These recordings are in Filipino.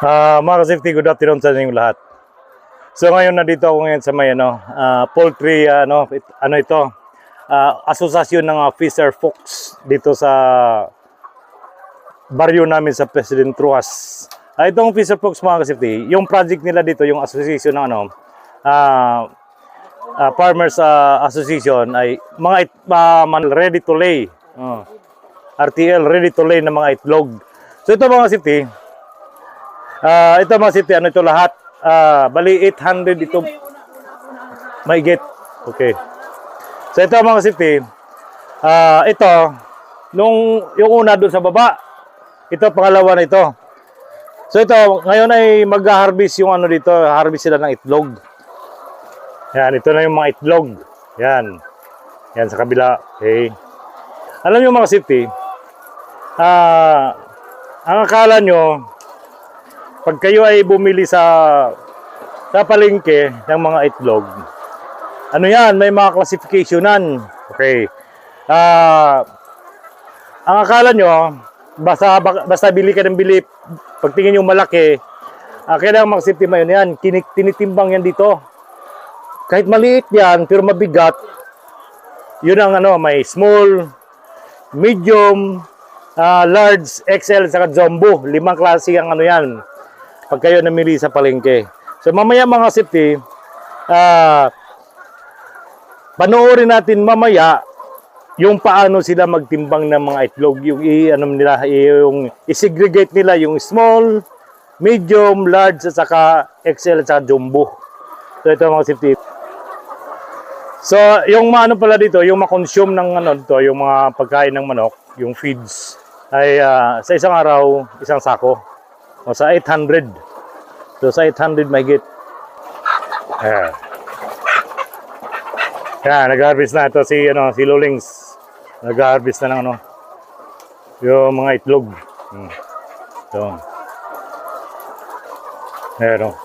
Mga ka-safety, good afternoon sa inyong lahat. So ngayon nandito ako ngayon sa may poultry asosasyon ng Fisher Fox dito sa baryo namin sa President Ruas. Itong Fisher Fox, mga ka-safety, yung project nila dito, yung association ng Farmers Association ay mga ready to lay. RTL, ready to lay na mga itlog. So ito, mga ka-safety, ano ito lahat? Bali 800 ito. May get. Okay. So ito, mga safety. Ito yung una doon sa baba. Ito pangalawa na ito. So ito ngayon ay mag-harvest yung ano dito, harvest sila ng itlog. Yan, ito na yung mga itlog. Yan. Yan sa kabila. Okay. Alam niyo, mga safety, ang akala nyo, pag kayo ay bumili sa palengke ng mga itlog, ano yan, may mga classificationan. Okay. Ang akala nyo, basta bili ka ng bili, pagtingin yung malaki, kailangan mag-safety mo yan. Tinitimbang yan dito. Kahit maliit yan, pero mabigat, yun ang may small, medium, large, XL, saka jumbo. 5 klase ang yan. Pag kayo namili sa palengke. So mamaya, mga safety, panoorin natin mamaya yung paano sila magtimbang ng mga itlog, yung yung i-segregate nila yung small, medium, large, at saka XL, at saka jumbo. So ito, mga safety. So yung pala dito, yung ma-consume ng dito, yung mga pagkain ng manok, yung feeds, ay sa isang araw, isang sako. O sa 800. So sa 800 may get. Yan, nag-harvest na ito si Lolings. Nag-harvest na ng yung mga itlog. So. Ayan o.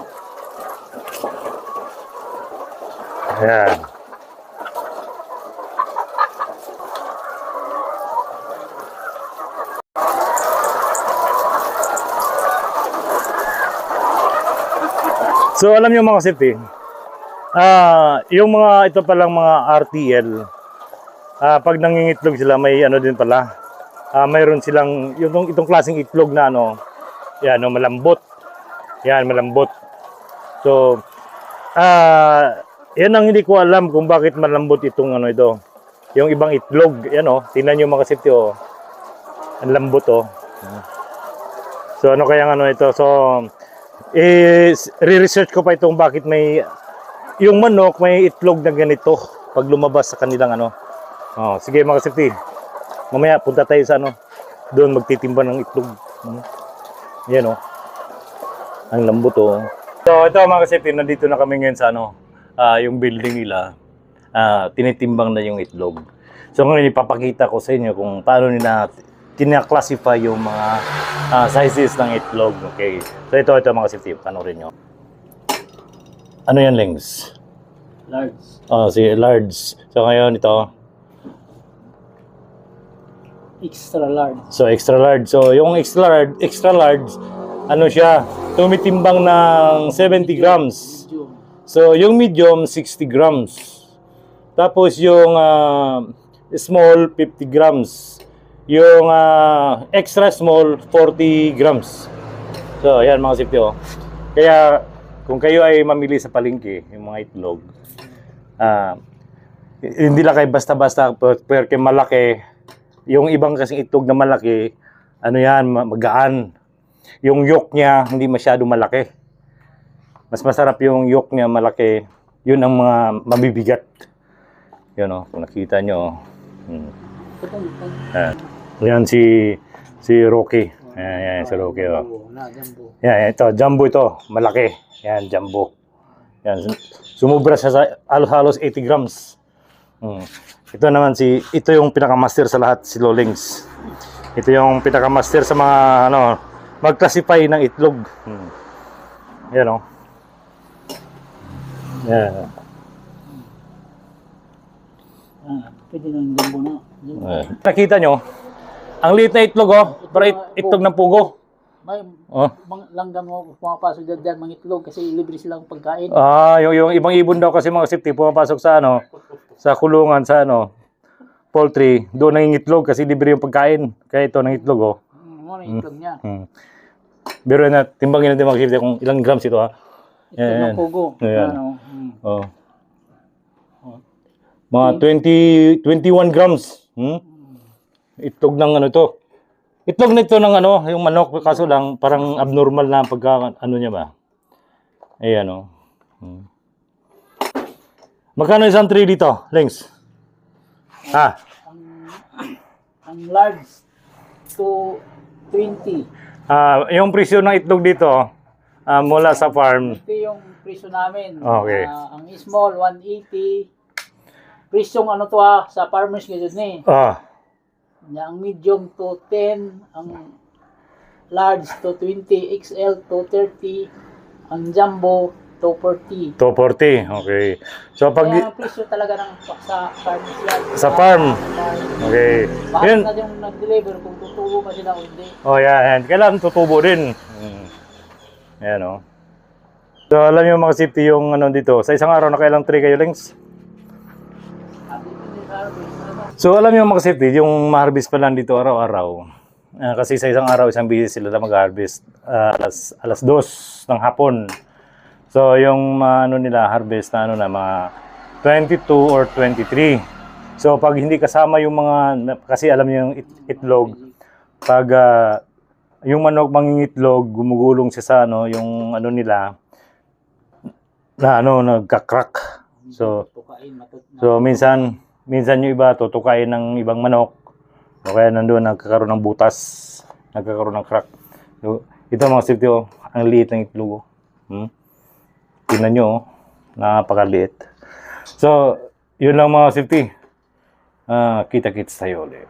Ayan. So alam niyo, mga safety, yung mga ito palang mga RTL, pag nangingitlog sila, may din pala. Mayroon silang itong klaseng itlog na yan, malambot. Yan, malambot. So yan ang hindi ko alam kung bakit malambot itong ito. Yung ibang itlog, yan tingnan niyo, mga safety, ang lambot So kaya ito? So re-research ko pa itong bakit may yung manok may itlog na ganito pag lumabas sa kanilang sige, mga safety, mamaya punta tayo sa doon magtitimba ng itlog. Yan ang lambot So ito, mga safety, nandito na kami ngayon sa yung building nila. Tinitimbang na yung itlog. So ngayon ipapakita ko sa inyo kung paano nila tina-classify yung mga sizes ng itlog. Okay. So ito, mga safety, panoorin nyo. Ano yan, Lings? Large. Large. So ngayon ito. Extra large. So extra large. So yung extra large, siya, tumitimbang ng 70 grams. So yung medium, 60 grams. Tapos yung small, 50 grams. Yung extra small, 40 grams. So, ayan, mga safety. Kaya, kung kayo ay mamili sa palengke, yung mga itlog, hindi lang kayo basta-basta, porque malaki. Yung ibang kasing itlog na malaki, magaan. Yung yolk niya, hindi masyado malaki. Mas masarap yung yolk niya malaki. Yun ang mga mabibigat. Yun, kung nakita nyo. Yan si Rocky. Yan si Rocky. Yan, ito, jumbo ito, malaki. Yan, jumbo. Yan, sumubra siya sa halos 80 grams. Ito naman ito yung pinakamaster sa lahat, si Lolings. Ito yung pinakamaster sa mga mag-classify ng itlog. Yan Yan. Pwede na yung jumbo na. Nakita nyo? Ang liit na itlog, para itlog ng pugo. May Oh. langgam mo pumapasok dyan mga itlog kasi libre silang pagkain. Yung ibang ibon daw kasi mga safety pumapasok sa sa kulungan sa poultry, doon nangingitlog kasi libre yung pagkain. Kaya ito nangitlog oh. Ano yung itlog niya? Pero na timbangin natin mga safety kung ilang grams ito ha. Itlog ng Yan. pugo. Ayan. Ano? Oh. Mga 21 grams. Itlog ng to. Itlog nito ng yung manok kaso lang parang abnormal na pagka niya ba. Ayan oh. Magkano isang tray dito, Lengs? Ang large to 20. Yung presyo ng itlog dito mula sa farm. Ito yung presyo namin. Okay. Ang small 180. Presyong sa farmers ngayon Ang medium to 10, ang large to 20, XL to 30, ang jumbo to 40. 240, okay. So pag Kaya ang presyo talaga sa farmers yan. sa farm, okay. Bakit Yun. na yung nag-deliver kung tutubo pa sila o hindi. Oh, yan. Kailangan tutubo din. Ayan oh. So alam niyo mga safety yung dito. Sa isang araw nakailang tray kayo, Lengs? So alam niyo mga safety, yung ma-harvest pa lang dito araw-araw. Kasi sa isang araw, isang bisis sila na mag-harvest alas 2 ng hapon. So yung nila harvest na mga 22 or 23. So pag hindi kasama yung mga, kasi alam niyo yung itlog, pag yung manok mangingitlog, gumugulong siya sa yung nila na nagka-crack. So minsan yung iba tutukain ng ibang manok o kaya nandoon nagkakaroon ng butas, nagkakaroon ng crack. So, ito mga safety ang liit ng itlog. Tingnan nyo, napakaliit. So, yun lang mga safety. Kita-kits tayo ulit.